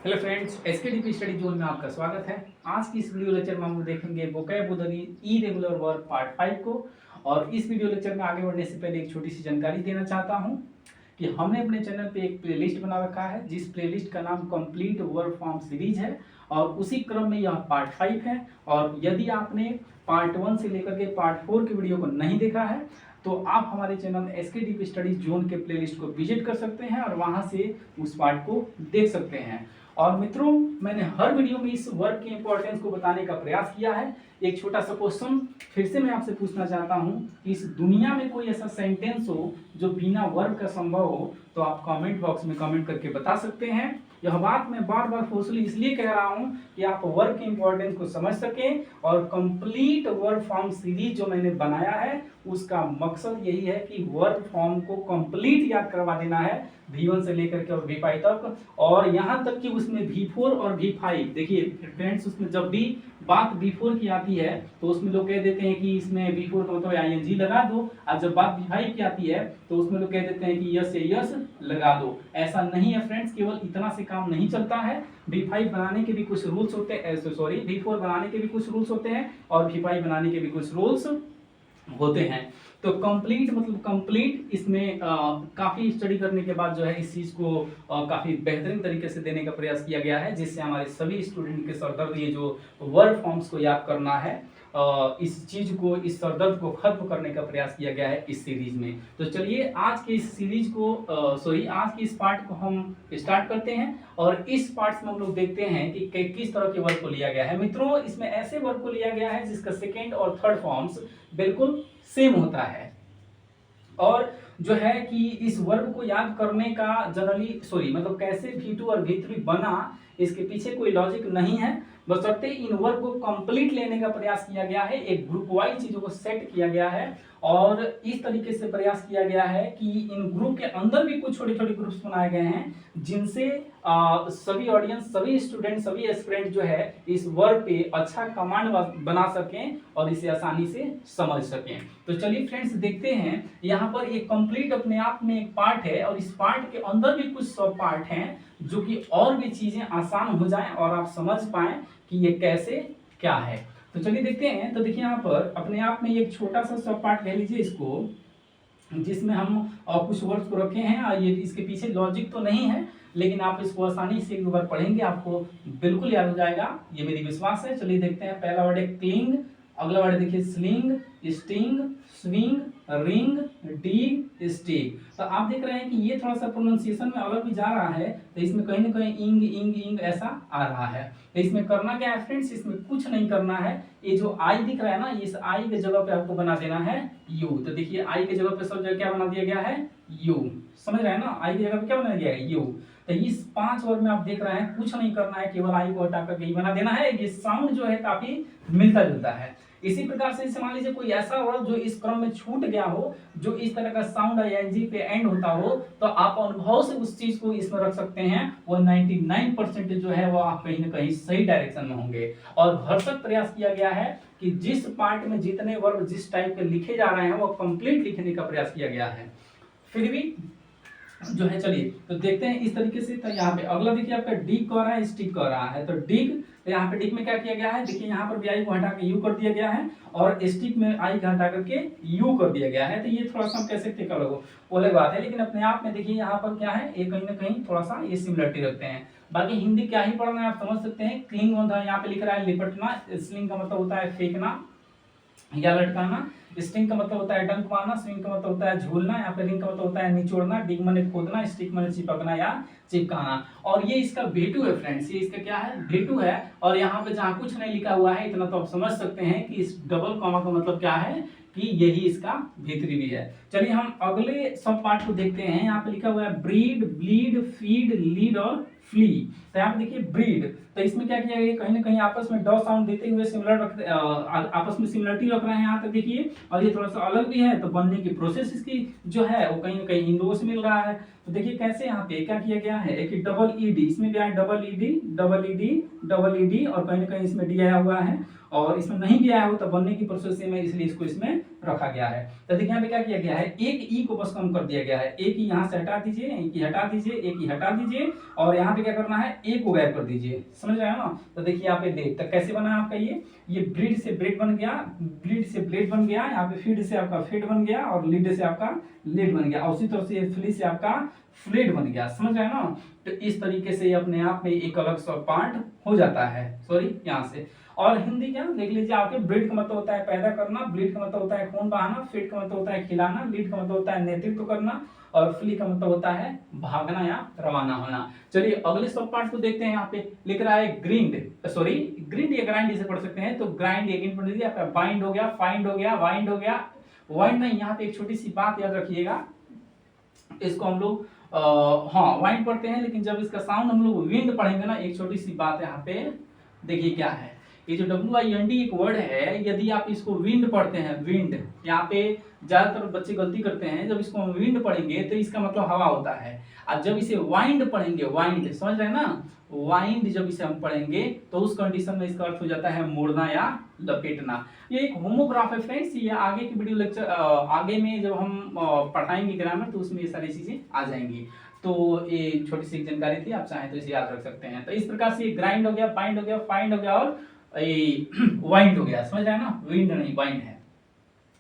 Hello friends, एसकेडीपी study zone में आपका स्वागत है। आज की इस वीडियो लेक्चर में हम लोग देखेंगे वोकैबुलरी इरेगुलर वर्ब पार्ट 5 को। और इस वीडियो लेक्चर में आगे बढ़ने से पहले एक छोटी सी जानकारी देना चाहता हूं कि हमने अपने चैनल पे एक प्लेलिस्ट बना रखा है, जिस प्लेलिस्ट का नाम कंप्लीट वर्ब फॉर्म सीरीज है और उसी क्रम में यह पार्ट 5 है। और यदि आपने पार्ट 1 से लेकर के पार्ट 4 की वीडियो को नहीं देखा है तो आप हमारे चैनल एसकेडीपी स्टडी जोन के प्लेलिस्ट को विजिट कर सकते हैं और वहां से उस पार्ट को देख सकते हैं। और मित्रों, मैंने हर वीडियो में इस वर्ब की इंपॉर्टेंस को बताने का प्रयास किया है। एक छोटा सा क्वेश्चन फिर से मैं आपसे पूछना चाहता हूं कि इस दुनिया में कोई ऐसा सेंटेंस हो जो बिना वर्ब का संभव हो, तो आप कमेंट बॉक्स में कमेंट करके बता सकते हैं। यह बात मैं बार बार फोर्सली इसलिए कह रहा हूं कि आप वर्ब की इंपॉर्टेंस को समझ सकें। और कंप्लीट वर्ब फॉर्म सीरीज जो मैंने बनाया है उसका मकसद यही है कि वर्ब फॉर्म को कंप्लीट याद करवा देना है, V1 से लेकर के और V5 तक। और यहाँ तक कि उसमें V4 और V5, देखिए फ्रेंड्स, उसमें जब भी बात V4 की आती है तो उसमें लोग कह देते हैं कि इसमें V4 का मतलब ING लगा दो, और जब बात V5 की आती है तो उसमें लोग कह देते हैं कि यस से यस लगा दो। ऐसा नहीं है फ्रेंड्स, केवल इतना से काम नहीं चलता है। V5 बनाने के भी कुछ रूल्स होते हैं, सॉरी V4 बनाने के भी कुछ रूल्स होते हैं और V5 बनाने के भी कुछ रूल्स होते हैं। तो कंप्लीट मतलब कंप्लीट, इसमें काफी स्टडी करने के बाद जो है इस चीज को काफी बेहतरीन तरीके से देने का प्रयास किया गया है, जिससे हमारे सभी स्टूडेंट के सरदर्द, ये जो वर्ब फॉर्म्स को याद करना है, इस चीज को, इस सरदर्द को खत्म करने का प्रयास किया गया है इस सीरीज में। तो चलिए आज के इस सीरीज को आज के इस पार्ट को हम स्टार्ट करते हैं। और इस पार्ट में हम लोग देखते हैं कि किस तरह के वर्ब को लिया गया है। मित्रों, इसमें ऐसे वर्ब को लिया गया है जिसका सेकेंड और थर्ड फॉर्म्स बिल्कुल सेम होता है। और जो है कि इस वर्ब को याद करने का मतलब कैसे V2 और V3 बना, इसके पीछे कोई लॉजिक नहीं है, बशर्ते इन वर्ब को कंप्लीट लेने का प्रयास किया गया है। एक ग्रुप वाइज चीजों को सेट किया गया है और इस तरीके से प्रयास किया गया है कि इन ग्रुप के अंदर भी कुछ छोटे छोटे ग्रुप्स बनाए गए हैं, जिनसे सभी ऑडियंस, सभी स्टूडेंट, सभी एस्पिरेंट जो है इस वर्ब पे अच्छा कमांड बना सकें और इसे आसानी से समझ सकें। तो चलिए फ्रेंड्स, देखते हैं। यहाँ पर एक कंप्लीट अपने आप में एक पार्ट है और इस पार्ट के अंदर भी कुछ सब पार्ट हैं जो कि और भी चीजें आसान हो जाएं और आप समझ पाएं कि ये कैसे क्या है। तो चलिए देखते हैं। तो देखिए यहाँ पर अपने आप में एक छोटा सा सब पार्ट ले लीजिए इसको, जिसमें हम कुछ वर्ड्स को रखे हैं। और ये इसके पीछे लॉजिक तो नहीं है, लेकिन आप इसको आसानी से एक बार पढ़ेंगे आपको बिल्कुल याद हो जाएगा, ये मेरी विश्वास है। चलिए देखते हैं। पहला वर्ड है क्लिंग, अगला वर्ड देखिए sling, sting, swing, ring, D, stick. तो आप देख रहे हैं कि ये थोड़ा सा प्रोनाउंसिएशन में अलग भी जा रहा है, तो इसमें कहीं ना कहीं इंग इंग इंग ऐसा आ रहा है। तो इसमें करना क्या है फ्रेंड्स, इसमें कुछ नहीं करना है। ये जो आई दिख रहा है ना, इस आई के जगह पे आपको बना देना है यू। तो देखिए आई के जगह पे सब जगह क्या बना दिया गया है, यू। समझ रहे हैं ना, आई की जगह पे क्या बना दिया है, यू। तो इस 5 वर्ड में आप देख रहे हैं कुछ नहीं करना है, केवल आई को हटा करके बना देना है। ये साउंड जो है काफी मिलता जुलता है। इसी प्रकार से मान लीजिए कोई ऐसा वर्ड जो इस क्रम में छूट गया हो, जो इस तरह का साउंड ING पे एंड होता हो, तो आप अनुभव से उस चीज को इसमें रख सकते हैं। वो 99% जो है वो आप कहीं ना कहीं सही डायरेक्शन में होंगे। और भरसक प्रयास किया गया है कि जिस पार्ट में जितने वर्ब जिस टाइप के लिखे जा रहे हैं वो कंप्लीट लिखने का प्रयास किया गया है। फिर भी जो है, चलिए तो देखते हैं इस तरीके से। तो यहाँ पे अगला देखिए आपका डिग कह रहा है, स्टिक कह रहा है। तो डिग, तो यहाँ पे डिग में क्या किया गया है, देखिए यहाँ पर भी आई को हटा के यू कर दिया गया है और स्टिक में आई को हटा करके यू कर दिया गया है। तो ये थोड़ा सा हम कह सकते हैं वो अलग बात है, लेकिन अपने आप में देखिए यहाँ पर क्या है, ये कहीं ना कहीं थोड़ा सा ये सिमिलरिटी रखते हैं। बाकी हिंदी क्या ही पढ़ना है आप समझ सकते हैं। क्लिंग होता है, यहाँ पे लिख रहा है लिपटना, स्लिंग का मतलब होता है फेंकना या लटकाना, स्टिंग का मतलब होता है डंक मारना, स्विंग का मतलब होता है झूलना, यहाँ पे रिंग का मतलब होता है निचोड़ना, डिग माने खोदना, स्टिक माने चिपकना या चिपकाना। और ये इसका V2 है फ्रेंड्स, ये इसका क्या है, V2 है। और यहाँ पे जहाँ कुछ नहीं लिखा हुआ है, इतना तो आप समझ सकते हैं कि इस डबल कॉमा का मतलब क्या है, कि यही इसका V3 भी है। चलिए हम अगले सब पार्ट को देखते हैं। यहाँ पे लिखा हुआ है ब्रीड, ब्लीड, फीड, लीड और फ्ली। तो यहाँ पे देखिए ब्रीड, तो इसमें क्या किया गया, कहीं ना कहीं आपस में डॉ साउंड देते हुए आपस में सिमिलरिटी रख रहे हैं यहाँ तक देखिए। और ये थोड़ा सा अलग भी है, तो बनने की प्रोसेस इसकी जो है वो कहीं ना कहीं इन लोगों से मिल रहा है। तो देखिए कैसे यहाँ पे क्या किया गया है, एक डबल ईडी, इसमें भी आया double ED, double ED, double ED, और कहीं ना कहीं इसमें डी आया हुआ है। और इसमें नहीं भी आया हो तो बनने की प्रोसेस में, इसलिए इसको इसमें रखा गया है। तो देखिए यहाँ पे क्या किया गया है, एक ई को बस कम कर दिया गया है, एक ई यहाँ से हटा दीजिए, एक ई हटा दीजिए, एक ई हटा दीजिए और यहाँ पे क्या करना है, ए को गायब कर दीजिए। समझ रहे हैं ना। तो देखिए यहाँ पे देख तो कैसे बना आपका ये ब्रीड से ब्रेड बन गया, ब्रीड से ब्रेड बन गया, यहाँ पे फीड से आपका फीड बन गया और लीड से आपका लीड बन गया और उसी तरह से फ्ली से आपका फ्लेट बन गया। समझ रहे हैं ना। तो इस तरीके से अपने आप में एक अलग सा पार्ट हो जाता है, सॉरी यहाँ से। और हिंदी क्या देख लीजिए आपके, ब्रीड का मतलब होता है पैदा करना, ब्रीड का मतलब होता है खून बहाना, फीड का मतलब होता है खिलाना, लीड का मतलब होता है नेतृत्व करना और फ्ली का मतलब होता है भागना या रवाना होना। चलिए अगले सब पार्ट को देखते हैं। यहाँ पे लिख रहा है ग्रींड, सॉरी ग्रींड या ग्राइंड इसे पढ़ सकते हैं। तो ग्राइंड अगेन पढ़ लीजिए, आपका बाइंड हो गया, फाइंड हो गया, वाइंड हो गया, वाइंड नहीं। यहाँ पे एक छोटी सी बात याद रखिएगा, इसको हम लोग हाँ वाइंड पढ़ते हैं, लेकिन जब इसका साउंड हम लोग विंड पढ़ेंगे ना, एक छोटी सी बात यहाँ पे देखिए क्या है, ये जो WIND एक वर्ड है, यदि आप इसको विंड पढ़ते हैं, विंड, यहाँ पे ज्यादातर बच्चे गलती करते हैं, जब इसको हम विंड पढ़ेंगे तो इसका मतलब हवा होता है, और जब इसे वाइंड पढ़ेंगे, वाइंड समझ रहे हैं ना, वाइंड जब इसे हम पढ़ेंगे तो उस कंडीशन में इसका अर्थ हो जाता है मोड़ना या लपेटना। ये एक होमोग्राफ है फ्रेंड्स, ये आगे की वीडियो लेक्चर आगे में जब हम पढ़ाएंगे ग्रामर तो उसमें ये सारी चीजें आ जाएंगी। तो ये छोटी सी जानकारी थी, आप चाहें तो इसे याद रख सकते हैं। तो इस प्रकार से ग्राइंड हो गया, बाइंड हो गया, फाइंड हो गया और वाइंड हो गया। समझ रहे हैं ना, विंड नहीं वाइंड है,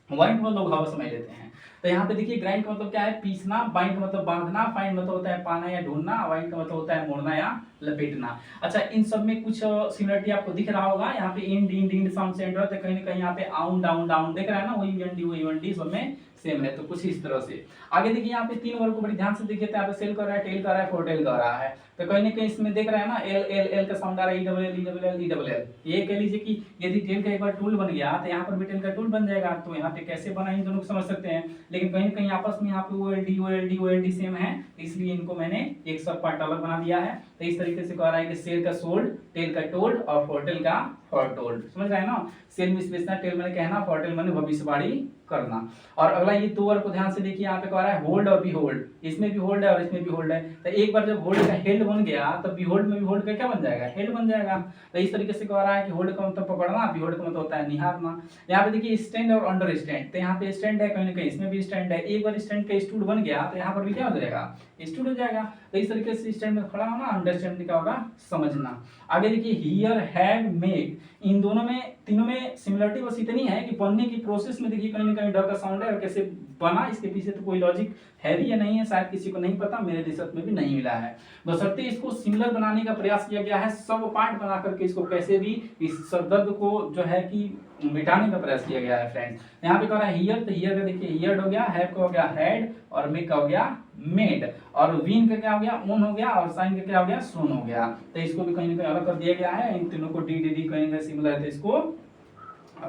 वाइंड को लोग हवा समझ लेते हैं। तो यहाँ पे देखिए ग्राइंड का मतलब क्या है, पीसना, बाइंड का मतलब बांधना, फाइंड मतलब होता है पाना या ढूंढना, वाइंड का मतलब होता है मोड़ना या लपेटना। अच्छा इन सब में कुछ सिमिलरिटी आपको दिख रहा होगा, यहाँ पे इंड इंड इंड साउंड से एंड होता है, कहीं ना कहीं यहाँ पे आउन डाउन डाउन दिख रहा है ना, वही सब में सेम है। तो कुछ इस तरह से आगे देखिए यहाँ पे तीन वर्ड को बड़ी ध्यान से देखिए, यहाँ पे सेल कर रहा है, टेल कर रहा है, फोरटेल कर रहा है। तो कहीं ना कहीं इसमें देख रहा है ना, एल एल एल का साउंड आ रहा है, E double L E double L E double L. ये कह लीजिए कि यदि टेल का एक बार टूल बन गया तो यहाँ पर भी टेल का टूल बन जाएगा। तो यहाँ पे कैसे बना इन दोनों को समझ सकते हैं, लेकिन कहीं ना कहीं आपस में यहाँ पे OLD सेम है, इसलिए इनको मैंने एक सब पार्ट अलग बना दिया है। तो इस तरीके से कह रहा है कि सेल का सोल्ड, टेल का टोल्ड और फोरटेल का फोरटोल्ड। समझ रहे हैं ना, सेल में स्पेशल, टेल मैंने कहना, फोरटेल मैंने भविष्यवाणी करना। और अगला ये दो वर्ड को ध्यान से देखिए, यहाँ पे कह रहा है होल्ड और बिहोल्ड, इसमें भी होल्ड है और इसमें भी होल्ड है। तो एक बार जब होल्ड का हेल्ड बन गया तो बिहोल्ड में भी होल्ड का क्या बन जाएगा, हेल्ड बन जाएगा। तो इस तरीके से कह रहा है कि होल्ड का मतलब पकड़ना, बिहोल्ड का मतलब होता है निहारना। यहाँ पे देखिए स्टैंड और अंडर स्टैंड, तो यहाँ पे स्टैंड है, कहीं ना कहीं इसमें भी स्टैंड है। एक बार स्टैंड का स्टूड बन गया तो यहाँ पर भी क्या हो जाएगा, स्टूड हो जाएगा। तो इस तरीके से स्टैंड में खड़ा होना, अंडरस्टैंड क्या होगा, समझना। आगे देखिए हियर, हैव, मेक, इन दोनों में तीनों में सिमिलरिटी बस इतनी है कि बनने की प्रोसेस में देखिए कहीं ना कहीं ड का साउंड है, और कैसे बना इसके पीछे तो कोई लॉजिक है भी या नहीं है, शायद किसी को नहीं पता, मेरे रिसर्च में भी नहीं मिला है। बशर्ते इसको सिमिलर बनाने का प्रयास किया गया है, सब पार्ट बना करके इसको कैसे भी इस शब्द को जो है कि मिटाने का प्रयास किया गया है फ्रेंड्स। यहाँ पे कह रहा है हियर, तो हियर का देखिए हियर्ड हो गया, हैव का हो गया हैड और मेक का हो गया मेड, और विन का क्या हो गया ओन हो गया, और साइन का क्या हो गया सोन हो गया। तो इसको भी कहीं ना कहीं अलग कर दिया गया है, इन तीनों को डी डी डी कहीं ना सिमिलर है तो इसको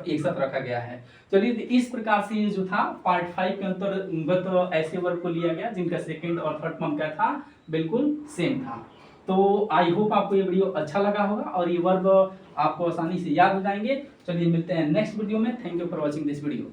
एक साथ रखा गया है। चलिए इस प्रकार से ये जो था पार्ट 5 के अंतर्गत ऐसे वर्ब को लिया गया जिनका सेकंड और थर्ड फॉर्म क्या था, बिल्कुल सेम था। तो आई होप आपको ये वीडियो अच्छा लगा होगा और ये वर्ब आपको आसानी से याद हो जाएंगे। चलिए मिलते हैं नेक्स्ट वीडियो में। Thank you for watching this video.